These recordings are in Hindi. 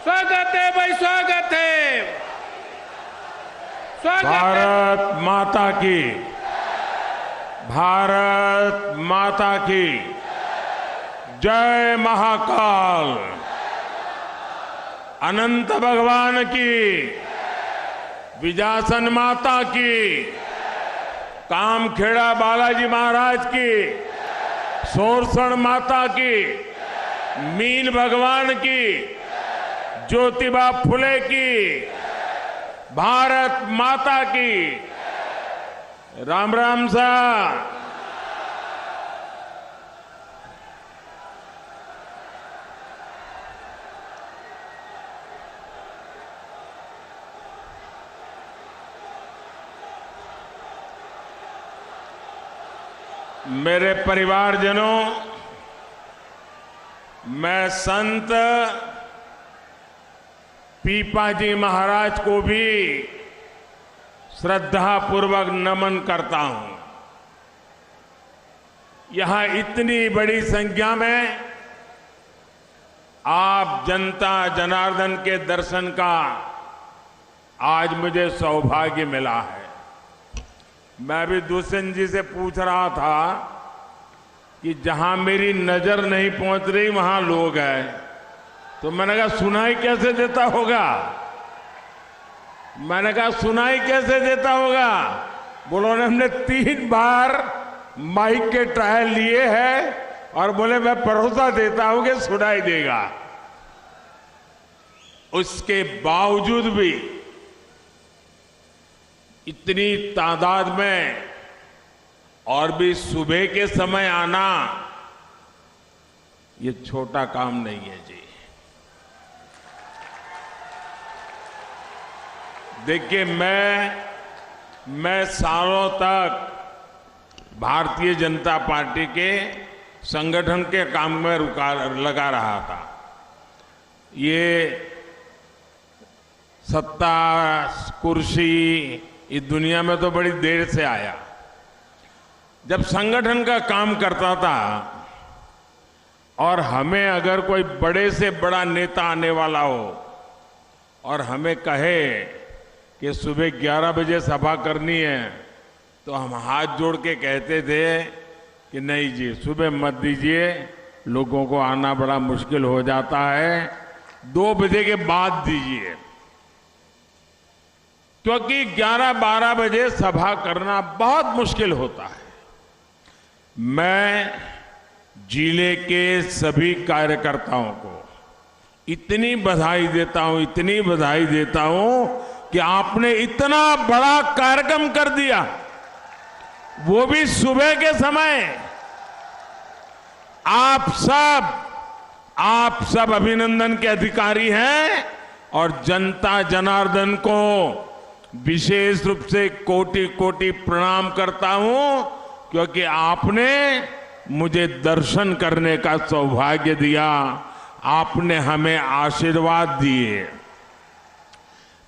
स्वागत है भाई, स्वागत है। भारत माता की, भारत माता की जय महाकाल। अनंत भगवान की, विजासन माता की, कामखेड़ा बालाजी महाराज की, सोरसण माता की, मीन भगवान की, ज्योतिबा फुले की, भारत माता की। राम राम सा। मेरे परिवारजनों, मैं संत पीपाजी महाराज को भी श्रद्धापूर्वक नमन करता हूं। यहां इतनी बड़ी संख्या में आप जनता जनार्दन के दर्शन का आज मुझे सौभाग्य मिला है। मैं भी दुष्यंत जी से पूछ रहा था कि जहां मेरी नजर नहीं पहुंच रही वहां लोग हैं, तो मैंने कहा सुनाई कैसे देता होगा। मैंने कहा सुनाई कैसे देता होगा। बोलो ने हमने 3 बार माइक के ट्रायल लिए हैं और बोले मैं भरोसा देता हूं कि सुनाई देगा। उसके बावजूद भी इतनी तादाद में और भी सुबह के समय आना ये छोटा काम नहीं है जी। देखिए, मैं सालों तक भारतीय जनता पार्टी के संगठन के काम में लगा रहा था। ये सत्ता कुर्सी इस दुनिया में तो बड़ी देर से आया। जब संगठन का काम करता था और हमें अगर कोई बड़े से बड़ा नेता आने वाला हो और हमें कहे कि सुबह 11 बजे सभा करनी है, तो हम हाथ जोड़ के कहते थे कि नहीं जी, सुबह मत दीजिए, लोगों को आना बड़ा मुश्किल हो जाता है, 2 बजे के बाद दीजिए। क्योंकि 11-12 बजे सभा करना बहुत मुश्किल होता है। मैं जिले के सभी कार्यकर्ताओं को इतनी बधाई देता हूं, इतनी बधाई देता हूं कि आपने इतना बड़ा कार्यक्रम कर दिया, वो भी सुबह के समय। आप सब अभिनंदन के अधिकारी हैं और जनता जनार्दन को विशेष रूप से कोटि कोटि प्रणाम करता हूं, क्योंकि आपने मुझे दर्शन करने का सौभाग्य दिया, आपने हमें आशीर्वाद दिए।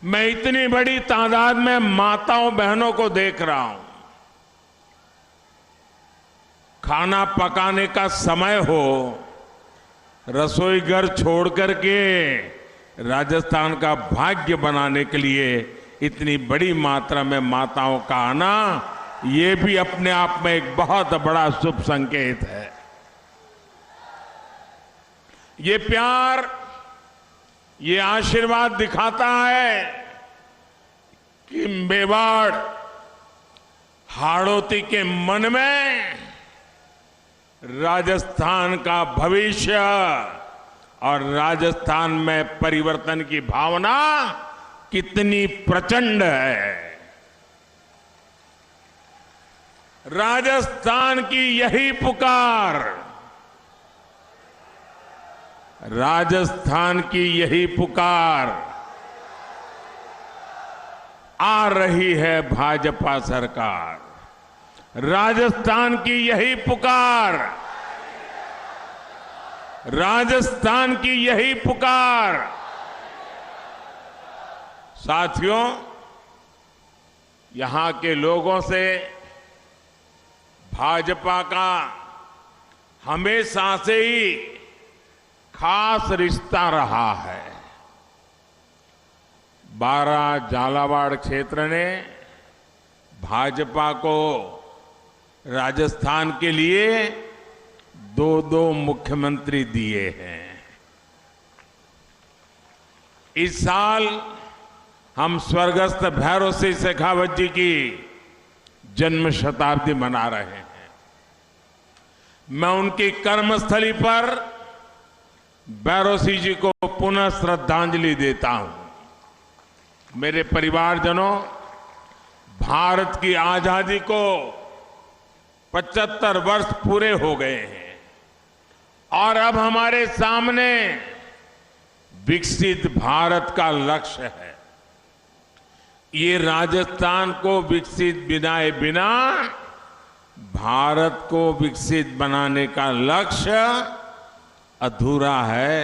मैं इतनी बड़ी तादाद में माताओं बहनों को देख रहा हूं। खाना पकाने का समय हो, रसोई घर छोड़ करके राजस्थान का भाग्य बनाने के लिए इतनी बड़ी मात्रा में माताओं का आना, ये भी अपने आप में एक बहुत बड़ा शुभ संकेत है। ये प्यार, ये आशीर्वाद दिखाता है कि मेवाड़ हाड़ौती के मन में राजस्थान का भविष्य और राजस्थान में परिवर्तन की भावना कितनी प्रचंड है। राजस्थान की यही पुकार, राजस्थान की यही पुकार आ रही है भाजपा सरकार। राजस्थान की यही पुकार, राजस्थान की यही पुकार। साथियों, यहां के लोगों से भाजपा का हमेशा से ही खास रिश्ता रहा है। बारां झालावाड़ क्षेत्र ने भाजपा को राजस्थान के लिए दो मुख्यमंत्री दिए हैं। इस साल हम स्वर्गस्थ भैरव सिंह शेखावत जी की जन्म शताब्दी मना रहे हैं। मैं उनकी कर्मस्थली पर भैरव सिंह जी को पुनः श्रद्धांजलि देता हूं। मेरे परिवारजनों, भारत की आजादी को 75 वर्ष पूरे हो गए हैं और अब हमारे सामने विकसित भारत का लक्ष्य है। ये राजस्थान को विकसित बनाए बिना भारत को विकसित बनाने का लक्ष्य अधूरा है।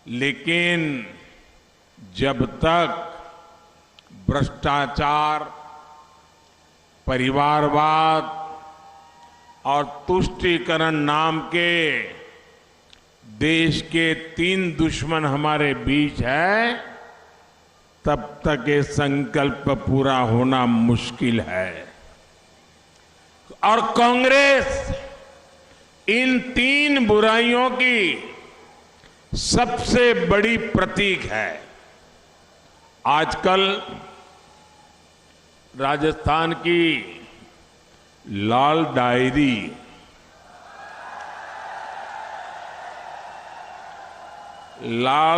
लेकिन जब तक भ्रष्टाचार, परिवारवाद और तुष्टीकरण नाम के देश के 3 दुश्मन हमारे बीच है, तब तक ये संकल्प पूरा होना मुश्किल है। और कांग्रेस इन 3 बुराइयों की सबसे बड़ी प्रतीक है। आजकल राजस्थान की लाल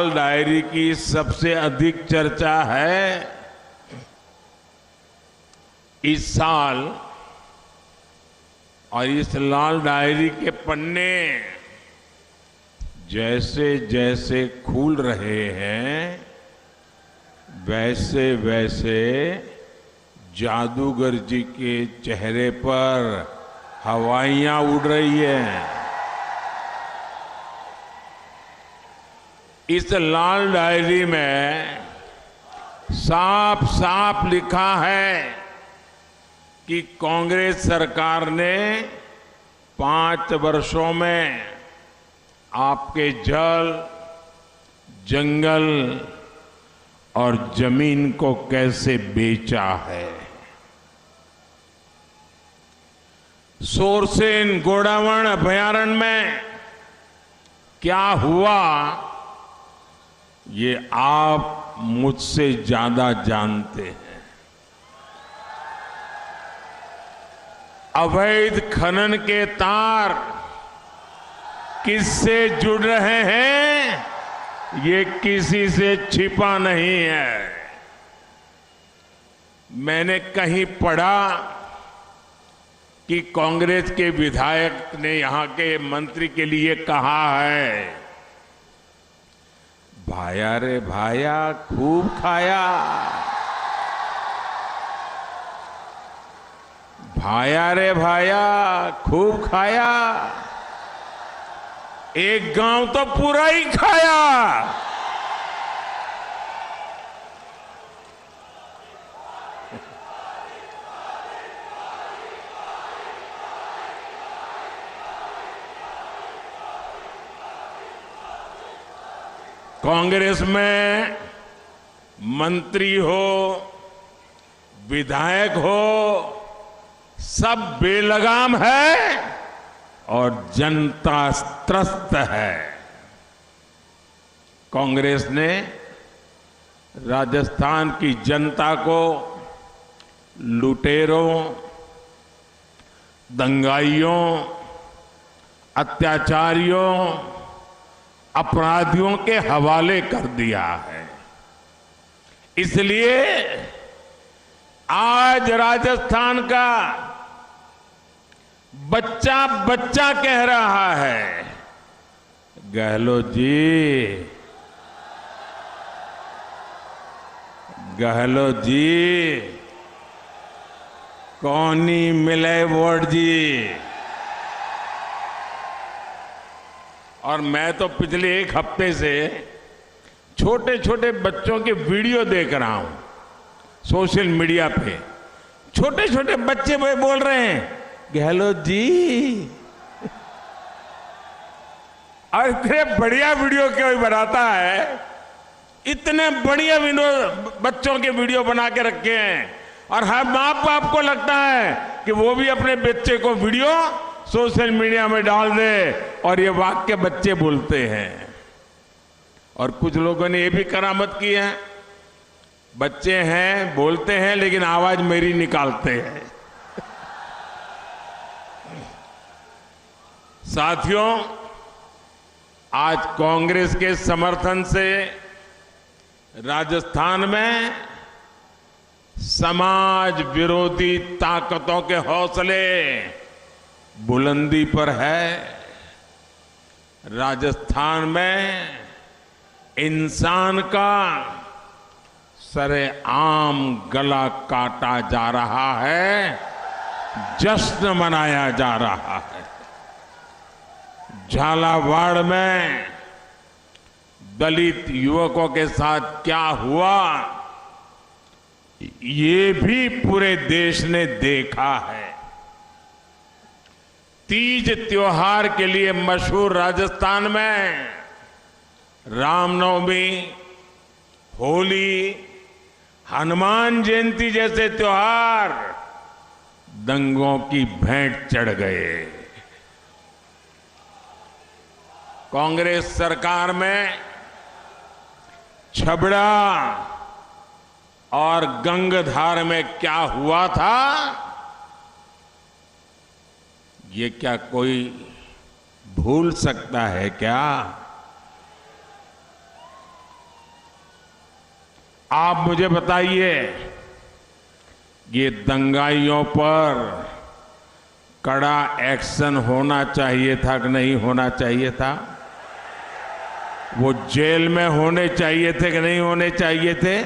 डायरी की सबसे अधिक चर्चा है। इस साल और इस लाल डायरी के पन्ने जैसे जैसे खुल रहे हैं, वैसे वैसे जादूगर जी के चेहरे पर हवाइयां उड़ रही हैं। इस लाल डायरी में साफ साफ लिखा है कि कांग्रेस सरकार ने 5 वर्षों में आपके जल, जंगल और जमीन को कैसे बेचा है। सोरसेन गोडावण अभयारण्य में क्या हुआ, ये आप मुझसे ज्यादा जानते हैं। अवैध खनन के तार किससे जुड़ रहे हैं, ये किसी से छिपा नहीं है। मैंने कहीं पढ़ा कि कांग्रेस के विधायक ने यहां के मंत्री के लिए कहा है, भाया रे भाया खूब खाया, भाया रे भाया खूब खाया, एक गांव तो पूरा ही खाया। कांग्रेस में मंत्री हो, विधायक हो, सब बेलगाम है और जनता त्रस्त है। कांग्रेस ने राजस्थान की जनता को लुटेरों, दंगाइयों, अत्याचारियों, अपराधियों के हवाले कर दिया है। इसलिए आज राजस्थान का बच्चा बच्चा कह रहा है, गहलोत जी, गहलोत जी, कौनी मिले वोट जी। और मैं तो पिछले 1 हफ्ते से छोटे छोटे बच्चों के वीडियो देख रहा हूं सोशल मीडिया पे। छोटे छोटे बच्चे बोल रहे हैं, गहलोत जी, और इतने बढ़िया वीडियो क्यों बनाता है, इतने बढ़िया बच्चों के वीडियो बना के रखे हैं और हर माँ बाप को लगता है कि वो भी अपने बच्चे को वीडियो सोशल मीडिया में डाल दे और ये वाक्य बच्चे बोलते हैं। और कुछ लोगों ने ये भी करामत की है, बच्चे हैं बोलते हैं लेकिन आवाज मेरी निकालते हैं। साथियों, आज कांग्रेस के समर्थन से राजस्थान में समाज विरोधी ताकतों के हौसले बुलंदी पर है। राजस्थान में इंसान का सरेआम गला काटा जा रहा है, जश्न मनाया जा रहा है। झालावाड़ में दलित युवकों के साथ क्या हुआ ये भी पूरे देश ने देखा है। तीज त्योहार के लिए मशहूर राजस्थान में रामनवमी, होली, हनुमान जयंती जैसे त्योहार दंगों की भेंट चढ़ गए। कांग्रेस सरकार में छबड़ा और गंगधार में क्या हुआ था ये क्या कोई भूल सकता है क्या? आप मुझे बताइए, ये दंगाइयों पर कड़ा एक्शन होना चाहिए था कि नहीं होना चाहिए था? वो जेल में होने चाहिए थे कि नहीं होने चाहिए थे?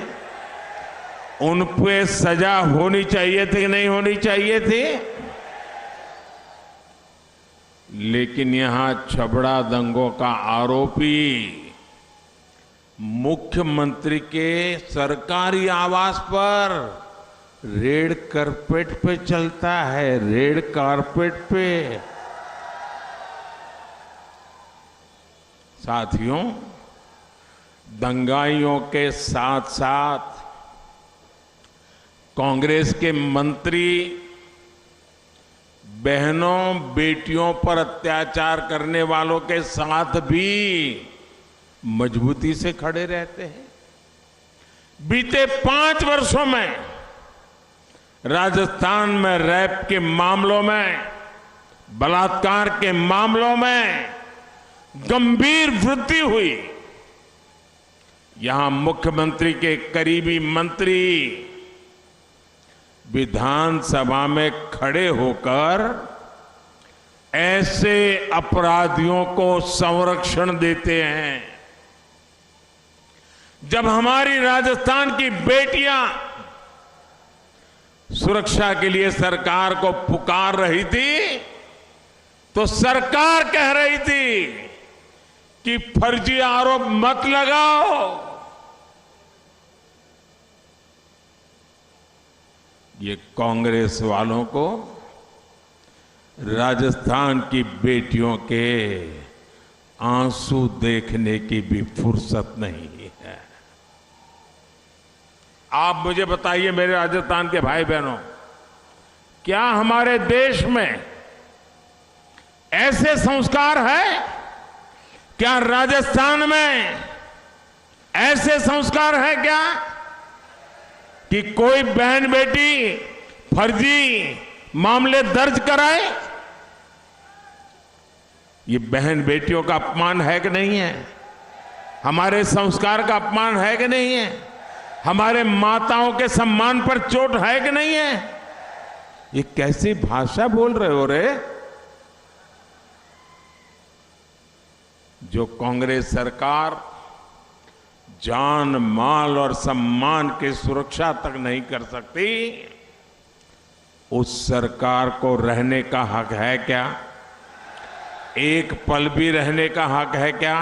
उन पे सजा होनी चाहिए थी कि नहीं होनी चाहिए थी? लेकिन यहां छबड़ा दंगों का आरोपी मुख्यमंत्री के सरकारी आवास पर रेड कारपेट पे चलता है, रेड कारपेट पे। साथियों, दंगाइयों के साथ साथ कांग्रेस के मंत्री बहनों बेटियों पर अत्याचार करने वालों के साथ भी मजबूती से खड़े रहते हैं। बीते 5 वर्षों में राजस्थान में रेप के मामलों में, बलात्कार के मामलों में गंभीर वृद्धि हुई। यहां मुख्यमंत्री के करीबी मंत्री विधानसभा में खड़े होकर ऐसे अपराधियों को संरक्षण देते हैं। जब हमारी राजस्थान की बेटियां सुरक्षा के लिए सरकार को पुकार रही थी तो सरकार कह रही थी कि फर्जी आरोप मत लगाओ। ये कांग्रेस वालों को राजस्थान की बेटियों के आंसू देखने की भी फुर्सत नहीं है। आप मुझे बताइए मेरे राजस्थान के भाई बहनों, क्या हमारे देश में ऐसे संस्कार है? क्या राजस्थान में ऐसे संस्कार है क्या कि कोई बहन बेटी फर्जी मामले दर्ज कराए? ये बहन बेटियों का अपमान है कि नहीं है? हमारे संस्कार का अपमान है कि नहीं है? हमारे माताओं के सम्मान पर चोट है कि नहीं है? ये कैसी भाषा बोल रहे हो रे? जो कांग्रेस सरकार जान माल और सम्मान की सुरक्षा तक नहीं कर सकती, उस सरकार को रहने का हक है क्या? एक पल भी रहने का हक है क्या?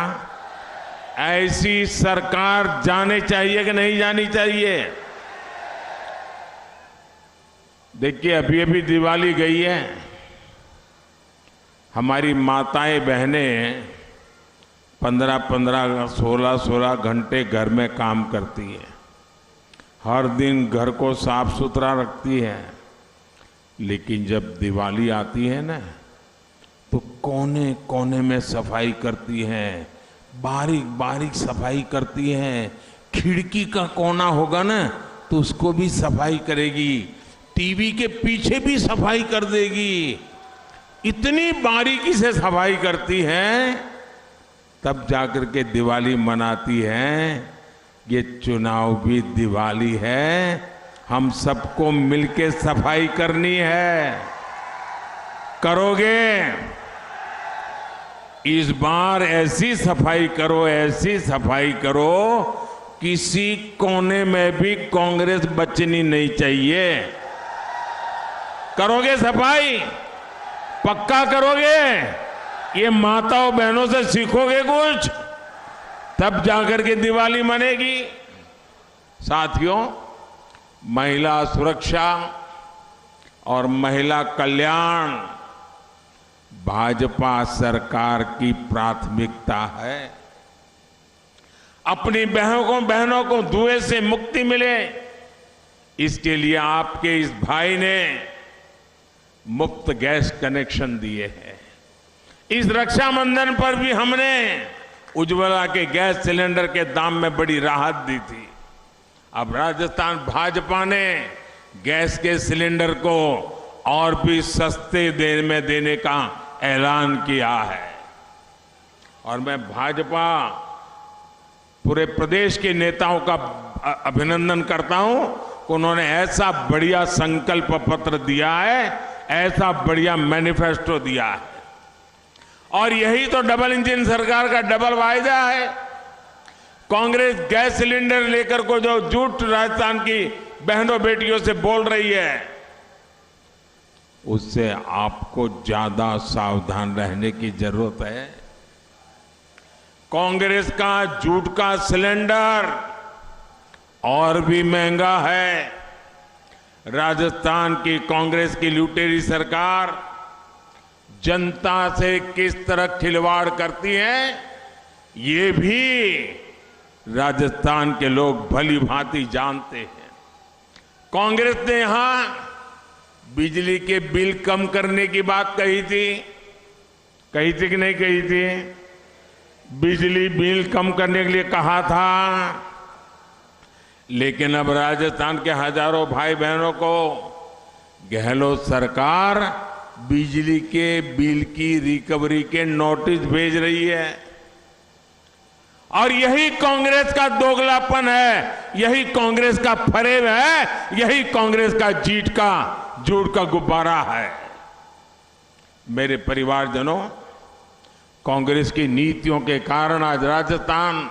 ऐसी सरकार जाने चाहिए कि नहीं जानी चाहिए? देखिए, अभी अभी दिवाली गई है। हमारी माताएं बहनें 15-15, 16-16 घंटे घर में काम करती है, हर दिन घर को साफ सुथरा रखती है, लेकिन जब दिवाली आती है ना तो कोने कोने में सफाई करती है, बारीक बारीक सफाई करती है। खिड़की का कोना होगा ना तो उसको भी सफाई करेगी, टीवी के पीछे भी सफाई कर देगी। इतनी बारीकी से सफाई करती है, तब जाकर के दिवाली मनाती है। ये चुनाव भी दिवाली है, हम सबको मिलके सफाई करनी है। करोगे? इस बार ऐसी सफाई करो, ऐसी सफाई करो, किसी कोने में भी कांग्रेस बचनी नहीं चाहिए। करोगे सफाई? पक्का करोगे? ये माताओं बहनों से सीखोगे कुछ, तब जाकर के दिवाली मनेगी। साथियों, महिला सुरक्षा और महिला कल्याण भाजपा सरकार की प्राथमिकता है। अपनी बहनों को धुएं से मुक्ति मिले, इसके लिए आपके इस भाई ने मुफ्त गैस कनेक्शन दिए हैं। इस रक्षाबंधन पर भी हमने उज्ज्वला के गैस सिलेंडर के दाम में बड़ी राहत दी थी। अब राजस्थान भाजपा ने गैस के सिलेंडर को और भी सस्ते देने का ऐलान किया है। और मैं भाजपा पूरे प्रदेश के नेताओं का अभिनंदन करता हूं कि उन्होंने ऐसा बढ़िया संकल्प पत्र दिया है, ऐसा बढ़िया मैनिफेस्टो दिया है। और यही तो डबल इंजन सरकार का डबल वायदा है। कांग्रेस गैस सिलेंडर लेकर को जो झूठ राजस्थान की बहनों बेटियों से बोल रही है, उससे आपको ज्यादा सावधान रहने की जरूरत है। कांग्रेस का झूठ का सिलेंडर और भी महंगा है। राजस्थान की कांग्रेस की लुटेरी सरकार जनता से किस तरह खिलवाड़ करती है, ये भी राजस्थान के लोग भली भांति जानते हैं। कांग्रेस ने यहां बिजली के बिल कम करने की बात कही थी कि नहीं कही थी? बिजली बिल कम करने के लिए कहा था, लेकिन अब राजस्थान के हजारों भाई बहनों को गहलोत सरकार बिजली के बिल की रिकवरी के नोटिस भेज रही है। और यही कांग्रेस का दोगलापन है, यही कांग्रेस का फरेब है, यही कांग्रेस का झूठ का गुब्बारा है। मेरे परिवारजनों, कांग्रेस की नीतियों के कारण आज राजस्थान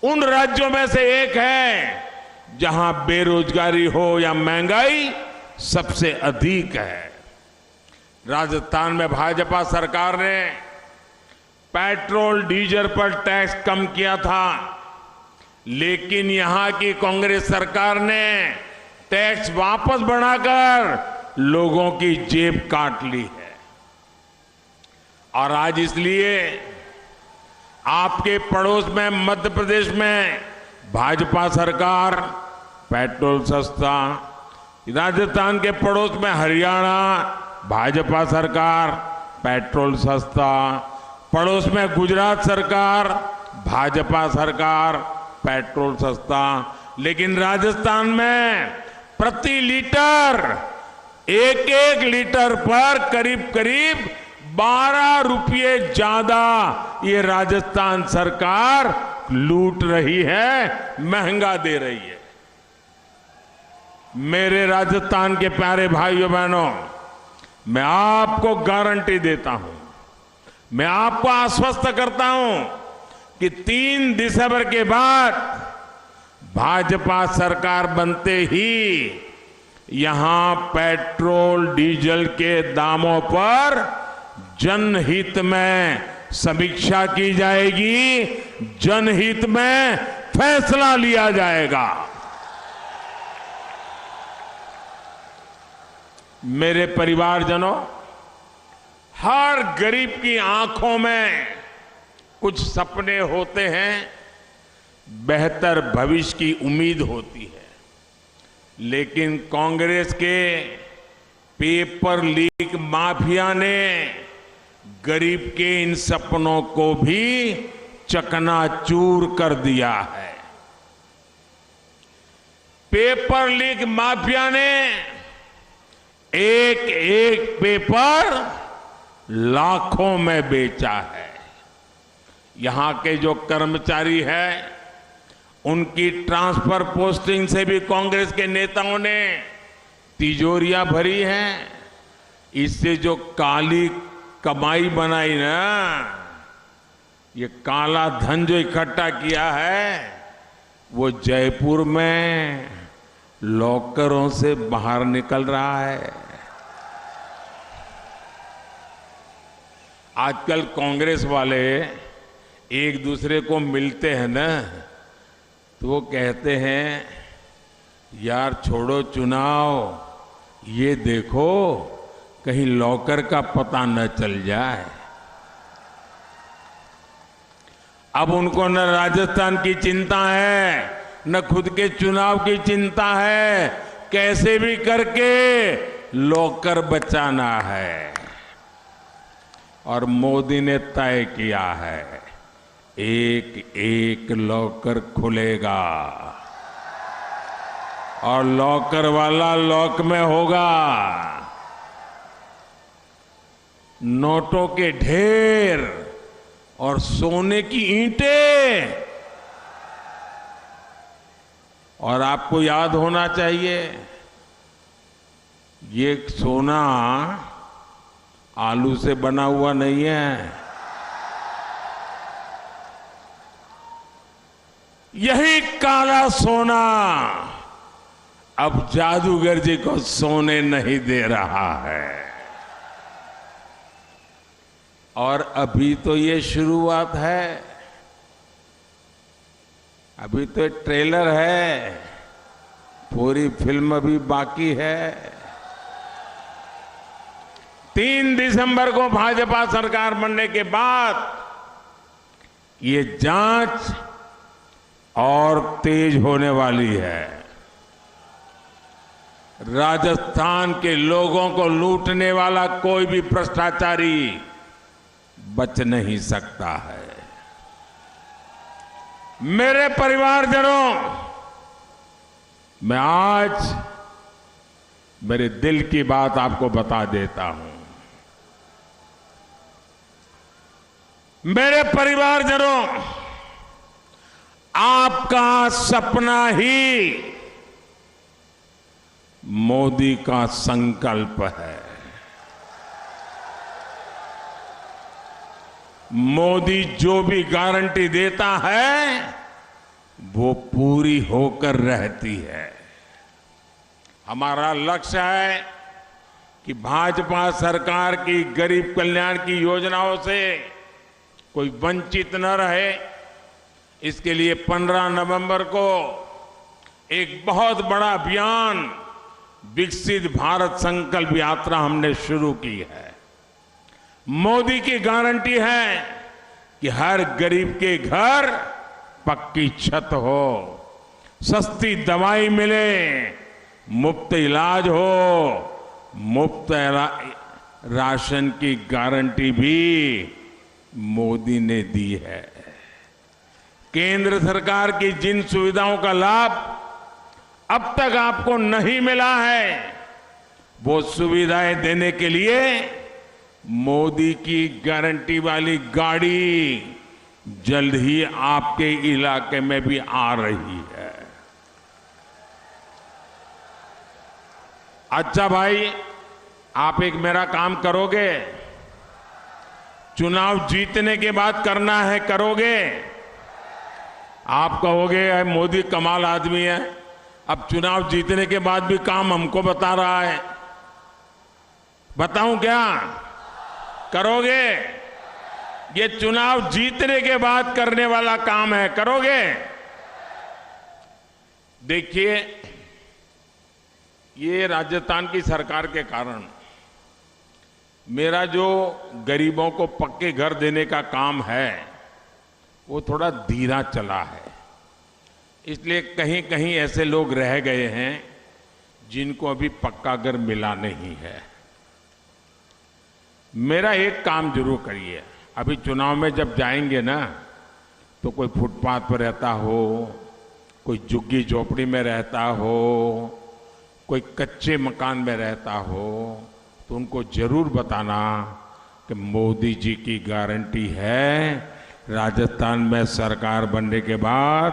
उन राज्यों में से एक है जहां बेरोजगारी हो या महंगाई सबसे अधिक है। राजस्थान में भाजपा सरकार ने पेट्रोल डीजल पर टैक्स कम किया था, लेकिन यहां की कांग्रेस सरकार ने टैक्स वापस बढ़ाकर लोगों की जेब काट ली है। और आज इसलिए आपके पड़ोस में मध्य प्रदेश में भाजपा सरकार पेट्रोल सस्ता, राजस्थान के पड़ोस में हरियाणा भाजपा सरकार पेट्रोल सस्ता, पड़ोस में गुजरात सरकार भाजपा सरकार पेट्रोल सस्ता, लेकिन राजस्थान में प्रति लीटर एक लीटर पर करीब करीब 12 रुपये ज्यादा ये राजस्थान सरकार लूट रही है, महंगा दे रही है। मेरे राजस्थान के प्यारे भाइयों बहनों, मैं आपको गारंटी देता हूं, मैं आपको आश्वस्त करता हूं कि 3 दिसंबर के बाद भाजपा सरकार बनते ही यहां पेट्रोल डीजल के दामों पर जनहित में समीक्षा की जाएगी, जनहित में फैसला लिया जाएगा। मेरे परिवारजनों, हर गरीब की आंखों में कुछ सपने होते हैं, बेहतर भविष्य की उम्मीद होती है, लेकिन कांग्रेस के पेपर लीक माफिया ने गरीब के इन सपनों को भी चकनाचूर कर दिया है। पेपर लीक माफिया ने एक एक पेपर लाखों में बेचा है। यहां के जो कर्मचारी हैं, उनकी ट्रांसफर पोस्टिंग से भी कांग्रेस के नेताओं ने तिजोरियां भरी हैं। इससे जो काली कमाई बनाई ना, ये काला धन जो इकट्ठा किया है, वो जयपुर में लॉकरों से बाहर निकल रहा है। आजकल कांग्रेस वाले एक दूसरे को मिलते हैं ना, तो वो कहते हैं, यार छोड़ो चुनाव, ये देखो कहीं लॉकर का पता न चल जाए। अब उनको न राजस्थान की चिंता है, न खुद के चुनाव की चिंता है, कैसे भी करके लॉकर बचाना है। और मोदी ने तय किया है, एक एक लॉकर खुलेगा और लॉकर वाला लॉक में होगा। नोटों के ढेर और सोने की ईंटें। और आपको याद होना चाहिए, ये सोना आलू से बना हुआ नहीं है। यही काला सोना अब जादूगर जी को सोने नहीं दे रहा है। और अभी तो ये शुरुआत है, अभी तो ट्रेलर है, पूरी फिल्म अभी बाकी है। 3 दिसंबर को भाजपा सरकार बनने के बाद ये जांच और तेज होने वाली है। राजस्थान के लोगों को लूटने वाला कोई भी भ्रष्टाचारी बच नहीं सकता है। मेरे परिवारजनों, मैं आज मेरे दिल की बात आपको बता देता हूं। मेरे परिवारजनों, आपका सपना ही मोदी का संकल्प है। मोदी जो भी गारंटी देता है, वो पूरी होकर रहती है। हमारा लक्ष्य है कि भाजपा सरकार की गरीब कल्याण की योजनाओं से कोई वंचित न रहे। इसके लिए 15 नवंबर को एक बहुत बड़ा अभियान विकसित भारत संकल्प यात्रा हमने शुरू की है। मोदी की गारंटी है कि हर गरीब के घर पक्की छत हो, सस्ती दवाई मिले, मुफ्त इलाज हो, मुफ्त राशन की गारंटी भी मोदी ने दी है। केंद्र सरकार की जिन सुविधाओं का लाभ अब तक आपको नहीं मिला है, वो सुविधाएं देने के लिए मोदी की गारंटी वाली गाड़ी जल्द ही आपके इलाके में भी आ रही है। अच्छा भाई, आप एक मेरा काम करोगे? चुनाव जीतने के बाद करना है, करोगे? आप कहोगे मोदी कमाल आदमी है, अब चुनाव जीतने के बाद भी काम हमको बता रहा है। बताऊं क्या? करोगे? ये चुनाव जीतने के बाद करने वाला काम है, करोगे? देखिए, ये राजस्थान की सरकार के कारण मेरा जो गरीबों को पक्के घर देने का काम है, वो थोड़ा धीरा चला है। इसलिए कहीं कहीं ऐसे लोग रह गए हैं जिनको अभी पक्का घर मिला नहीं है। मेरा एक काम जरूर करिए, अभी चुनाव में जब जाएंगे ना तो कोई फुटपाथ पर रहता हो, कोई झुग्गी झोपड़ी में रहता हो, कोई कच्चे मकान में रहता हो, तो उनको जरूर बताना कि मोदी जी की गारंटी है राजस्थान में सरकार बनने के बाद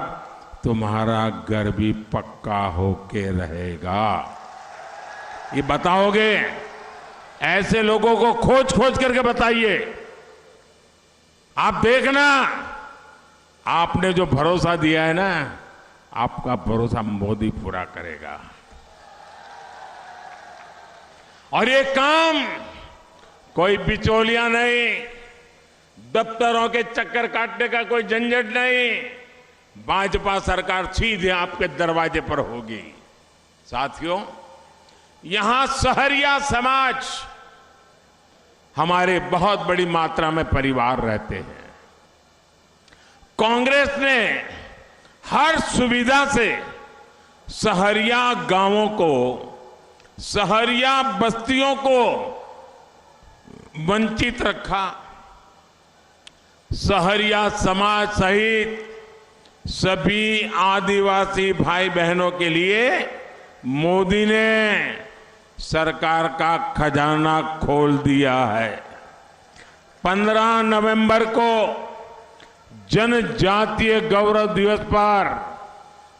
तुम्हारा घर भी पक्का होके रहेगा। ये बताओगे? ऐसे लोगों को खोज खोज करके बताइए। आप देखना, आपने जो भरोसा दिया है ना, आपका भरोसा मोदी पूरा करेगा। और ये काम कोई बिचौलिया नहीं, दफ्तरों के चक्कर काटने का कोई झंझट नहीं, भाजपा सरकार सीधे आपके दरवाजे पर होगी। साथियों, यहां सहरिया समाज हमारे बहुत बड़ी मात्रा में परिवार रहते हैं। कांग्रेस ने हर सुविधा से सहरिया गांवों को, सहरिया बस्तियों को वंचित रखा। सहरिया समाज सहित सभी आदिवासी भाई बहनों के लिए मोदी ने सरकार का खजाना खोल दिया है। 15 नवंबर को जनजातीय गौरव दिवस पर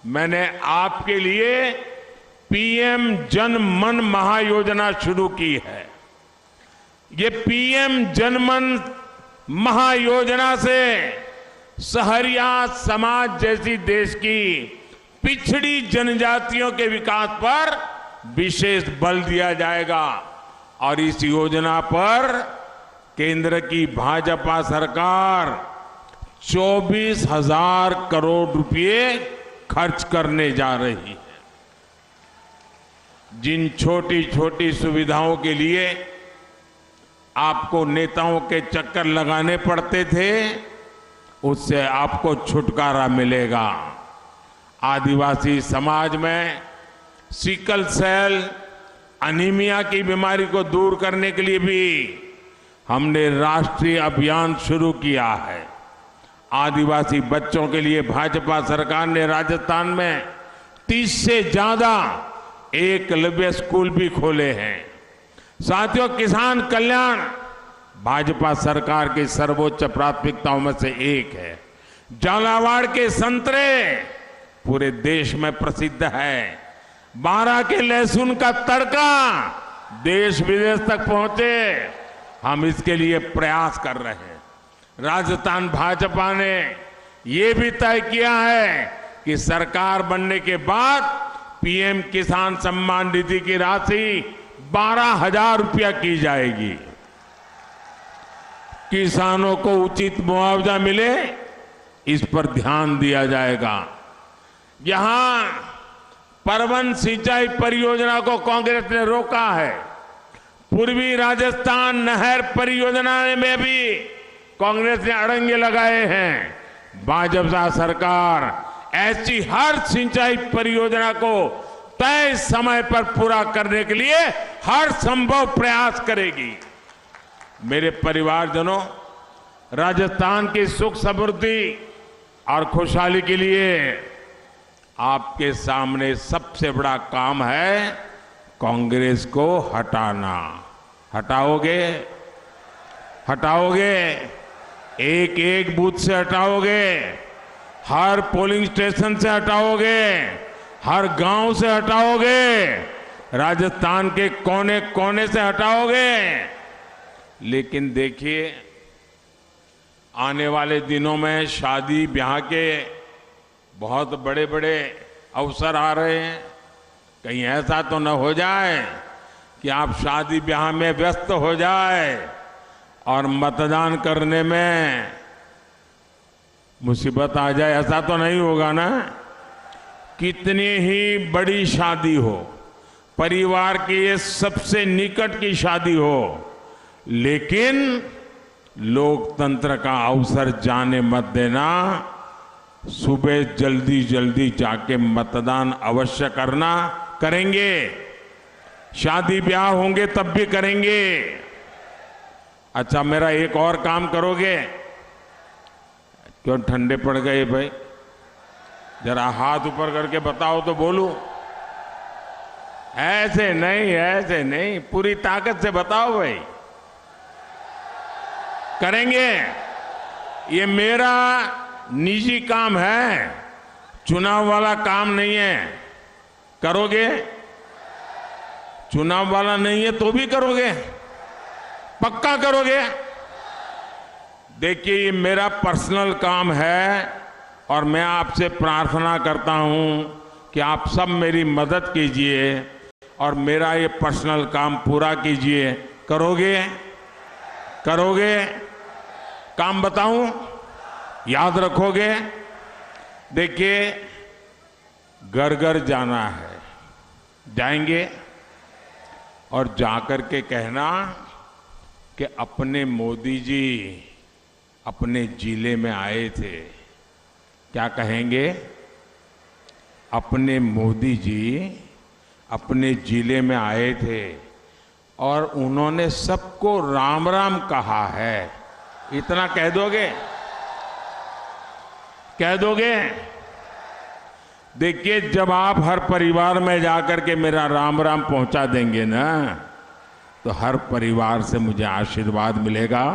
मैंने आपके लिए पीएम जन मन महायोजना शुरू की है। ये पीएम जन मन महायोजना से सहरिया समाज जैसी देश की पिछड़ी जनजातियों के विकास पर विशेष बल दिया जाएगा। और इस योजना पर केंद्र की भाजपा सरकार 24,000 करोड़ रुपए खर्च करने जा रही है। जिन छोटी छोटी सुविधाओं के लिए आपको नेताओं के चक्कर लगाने पड़ते थे, उससे आपको छुटकारा मिलेगा। आदिवासी समाज में सिकल सेल अनीमिया की बीमारी को दूर करने के लिए भी हमने राष्ट्रीय अभियान शुरू किया है। आदिवासी बच्चों के लिए भाजपा सरकार ने राजस्थान में 30 से ज्यादा एकलव्य स्कूल भी खोले हैं। साथियों, किसान कल्याण भाजपा सरकार की सर्वोच्च प्राथमिकताओं में से एक है। झालावाड़ के संतरे पूरे देश में प्रसिद्ध है। बारां के लहसुन का तड़का देश विदेश तक पहुंचे, हम इसके लिए प्रयास कर रहे हैं। राजस्थान भाजपा ने ये भी तय किया है कि सरकार बनने के बाद पीएम किसान सम्मान निधि की राशि 12,000 रुपया की जाएगी। किसानों को उचित मुआवजा मिले, इस पर ध्यान दिया जाएगा। यहां परवन सिंचाई परियोजना को कांग्रेस ने रोका है। पूर्वी राजस्थान नहर परियोजना में भी कांग्रेस ने अड़ंगे लगाए हैं। भाजपा सरकार ऐसी हर सिंचाई परियोजना को तय समय पर पूरा करने के लिए हर संभव प्रयास करेगी। मेरे परिवारजनों, राजस्थान की सुख समृद्धि और खुशहाली के लिए आपके सामने सबसे बड़ा काम है कांग्रेस को हटाना। हटाओगे? हटाओगे? एक एक बूथ से हटाओगे? हर पोलिंग स्टेशन से हटाओगे? हर गांव से हटाओगे? राजस्थान के कोने कोने से हटाओगे? लेकिन देखिए, आने वाले दिनों में शादी ब्याह के बहुत बड़े बड़े अवसर आ रहे हैं। कहीं ऐसा तो न हो जाए कि आप शादी ब्याह में व्यस्त हो जाए और मतदान करने में मुसीबत आ जाए। ऐसा तो नहीं होगा ना? कितनी ही बड़ी शादी हो, परिवार की ये सबसे निकट की शादी हो, लेकिन लोकतंत्र का अवसर जाने मत देना। सुबह जल्दी जल्दी जाके मतदान अवश्य करना। करेंगे? शादी ब्याह होंगे तब भी करेंगे। अच्छा, मेरा एक और काम करोगे? क्यों ठंडे पड़ गए भाई? जरा हाथ ऊपर करके बताओ तो बोलूं। ऐसे नहीं, ऐसे नहीं, पूरी ताकत से बताओ भाई। करेंगे? ये मेरा निजी काम है, चुनाव वाला काम नहीं है। करोगे? चुनाव वाला नहीं है तो भी करोगे? पक्का करोगे? देखिए, ये मेरा पर्सनल काम है और मैं आपसे प्रार्थना करता हूं कि आप सब मेरी मदद कीजिए और मेरा ये पर्सनल काम पूरा कीजिए। करोगे? करोगे? काम बताऊं? याद रखोगे? देखिए, घर घर जाना है, जाएंगे और जाकर के कहना कि अपने मोदी जी अपने जिले में आए थे। क्या कहेंगे? अपने मोदी जी अपने जिले में आए थे और उन्होंने सबको राम राम कहा है। इतना कह दोगे? कह दोगे? देखिए, जब आप हर परिवार में जाकर के मेरा राम राम पहुंचा देंगे ना, तो हर परिवार से मुझे आशीर्वाद मिलेगा।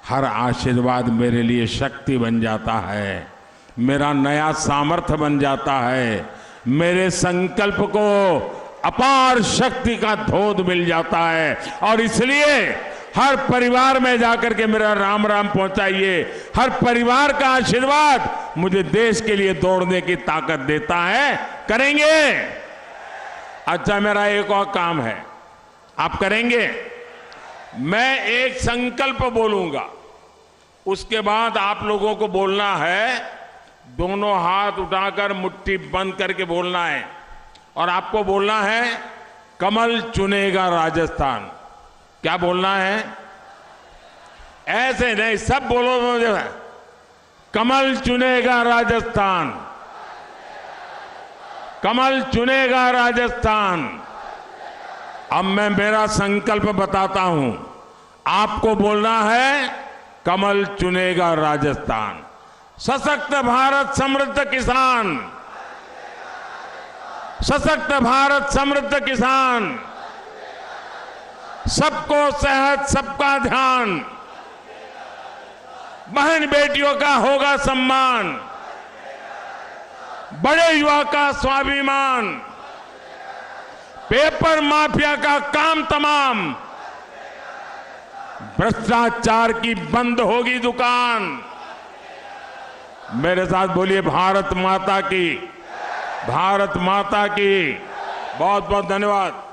हर आशीर्वाद मेरे लिए शक्ति बन जाता है, मेरा नया सामर्थ्य बन जाता है, मेरे संकल्प को अपार शक्ति का धोध मिल जाता है। और इसलिए हर परिवार में जाकर के मेरा राम राम पहुंचाइए। हर परिवार का आशीर्वाद मुझे देश के लिए दौड़ने की ताकत देता है। करेंगे? अच्छा, मेरा एक और काम है, आप करेंगे? मैं एक संकल्प बोलूंगा, उसके बाद आप लोगों को बोलना है। दोनों हाथ उठाकर मुट्ठी बंद करके बोलना है और आपको बोलना है, कमल चुनेगा राजस्थान। क्या बोलना है? ऐसे नहीं, सब बोलो मुझे। कमल चुनेगा राजस्थान, कमल चुनेगा राजस्थान। अब मैं मेरा संकल्प बताता हूं, आपको बोलना है, कमल चुनेगा राजस्थान। सशक्त भारत समृद्ध किसान, सशक्त भारत समृद्ध किसान। सबको सेहत, सबका ध्यान, बहन बेटियों का होगा सम्मान, बड़े युवा का स्वाभिमान, पेपर माफिया का काम तमाम, भ्रष्टाचार की बंद होगी दुकान। मेरे साथ बोलिए, भारत माता की, भारत माता की। बहुत बहुत धन्यवाद।